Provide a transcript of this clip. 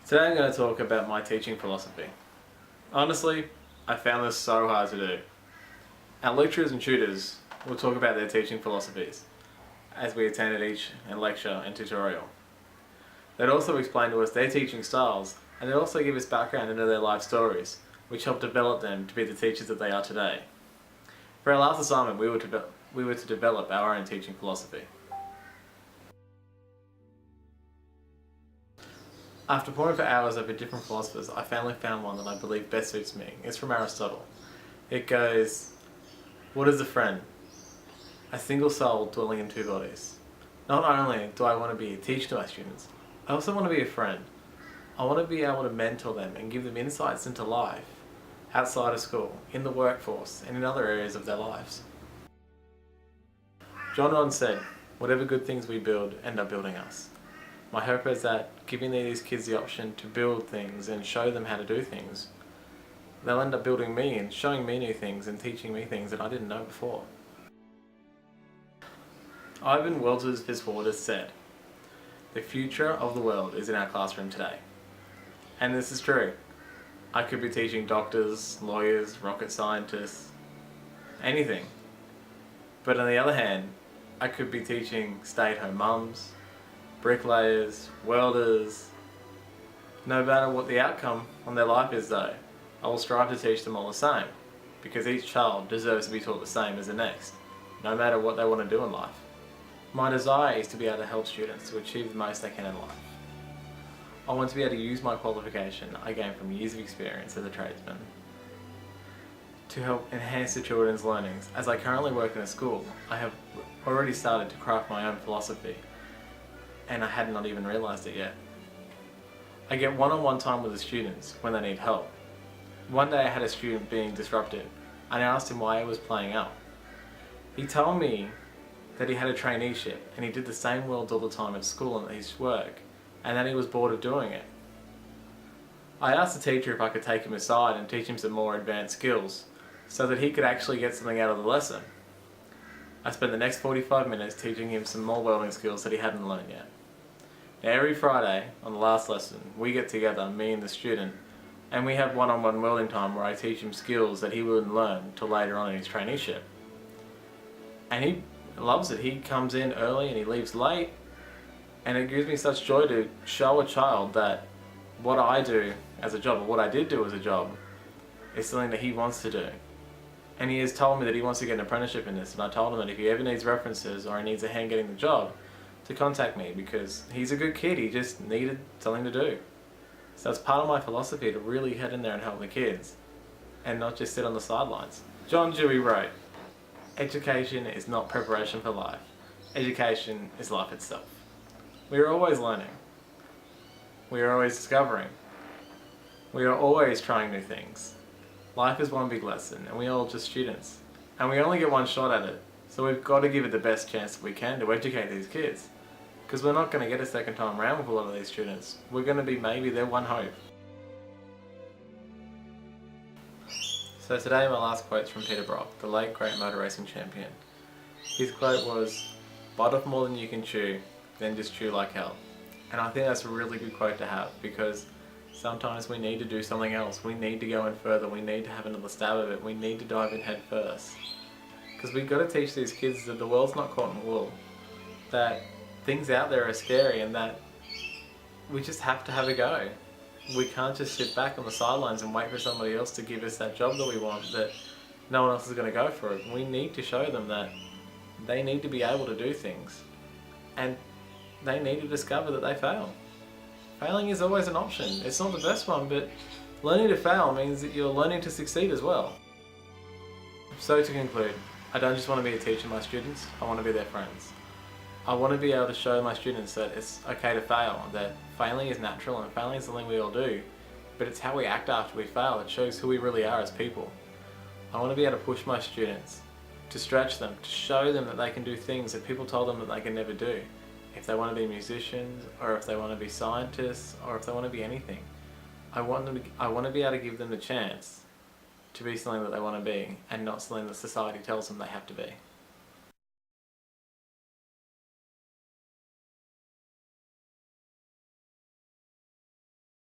Today I'm going to talk about my teaching philosophy. Honestly, I found this so hard to do. Our lecturers and tutors will talk about their teaching philosophies as we attended each lecture and tutorial. They'd also explain to us their teaching styles, and they'd also give us background into their life stories, which helped develop them to be the teachers that they are today. For our last assignment, we were to develop our own teaching philosophy. After poring for hours over different philosophers, I finally found one that I believe best suits me. It's from Aristotle. It goes, "What is a friend? A single soul dwelling in two bodies." Not only do I want to be a teacher to my students, I also want to be a friend. I want to be able to mentor them and give them insights into life, outside of school, in the workforce, and in other areas of their lives. John Ron said, "Whatever good things we build end up building us." My hope is that giving these kids the option to build things and show them how to do things, they'll end up building me and showing me new things and teaching me things that I didn't know before. Ivan Welters Viswald has said, "The future of the world is in our classroom today." And this is true. I could be teaching doctors, lawyers, rocket scientists, anything. But on the other hand, I could be teaching stay-at-home mums, bricklayers, welders. No matter what the outcome on their life is though, I will strive to teach them all the same, because each child deserves to be taught the same as the next, no matter what they want to do in life. My desire is to be able to help students to achieve the most they can in life. I want to be able to use my qualification I gained from years of experience as a tradesman to help enhance the children's learnings. As I currently work in a school, I have already started to craft my own philosophy, and I had not even realised it yet. I get one-on-one time with the students when they need help. One day I had a student being disruptive, and I asked him why he was playing up. He told me that he had a traineeship and he did the same world all the time at school and at his work, and that he was bored of doing it. I asked the teacher if I could take him aside and teach him some more advanced skills so that he could actually get something out of the lesson. I spent the next 45 minutes teaching him some more welding skills that he hadn't learned yet. Now, every Friday on the last lesson, we get together, me and the student, and we have one-on-one welding time where I teach him skills that he wouldn't learn till later on in his traineeship. And he loves it. He comes in early and he leaves late, and it gives me such joy to show a child that what I do as a job, or what I did do as a job, is something that he wants to do. And he has told me that he wants to get an apprenticeship in this, and I told him that if he ever needs references or he needs a hand getting the job, to contact me, because he's a good kid, he just needed something to do. So that's part of my philosophy, to really head in there and help the kids, and not just sit on the sidelines. John Dewey wrote, "Education is not preparation for life. Education is life itself." We are always learning. We are always discovering. We are always trying new things. Life is one big lesson, and we are all just students. And we only get one shot at it, so we've got to give it the best chance that we can to educate these kids. Because we're not going to get a second time around with a lot of these students. We're going to be maybe their one hope. So today my last quote's from Peter Brock, the late great motor racing champion. His quote was, "Bite off more than you can chew, then just chew like hell." And I think that's a really good quote to have, because sometimes we need to do something else. We need to go in further. We need to have another stab of it. We need to dive in head first. Because we've got to teach these kids that the world's not cotton wool. That things out there are scary, and that we just have to have a go. We can't just sit back on the sidelines and wait for somebody else to give us that job that we want, that no one else is going to go for it. We need to show them that they need to be able to do things. And they need to discover that they fail. Failing is always an option. It's not the best one, but learning to fail means that you're learning to succeed as well. So to conclude, I don't just want to be a teacher to my students, I want to be their friends. I want to be able to show my students that it's okay to fail, that failing is natural and failing is something we all do, but it's how we act after we fail that shows who we really are as people. I want to be able to push my students, to stretch them, to show them that they can do things that people told them that they can never do. If they want to be musicians, or if they want to be scientists, or if they want to be anything. I want to be able to give them the chance to be something that they want to be, and not something that society tells them they have to be.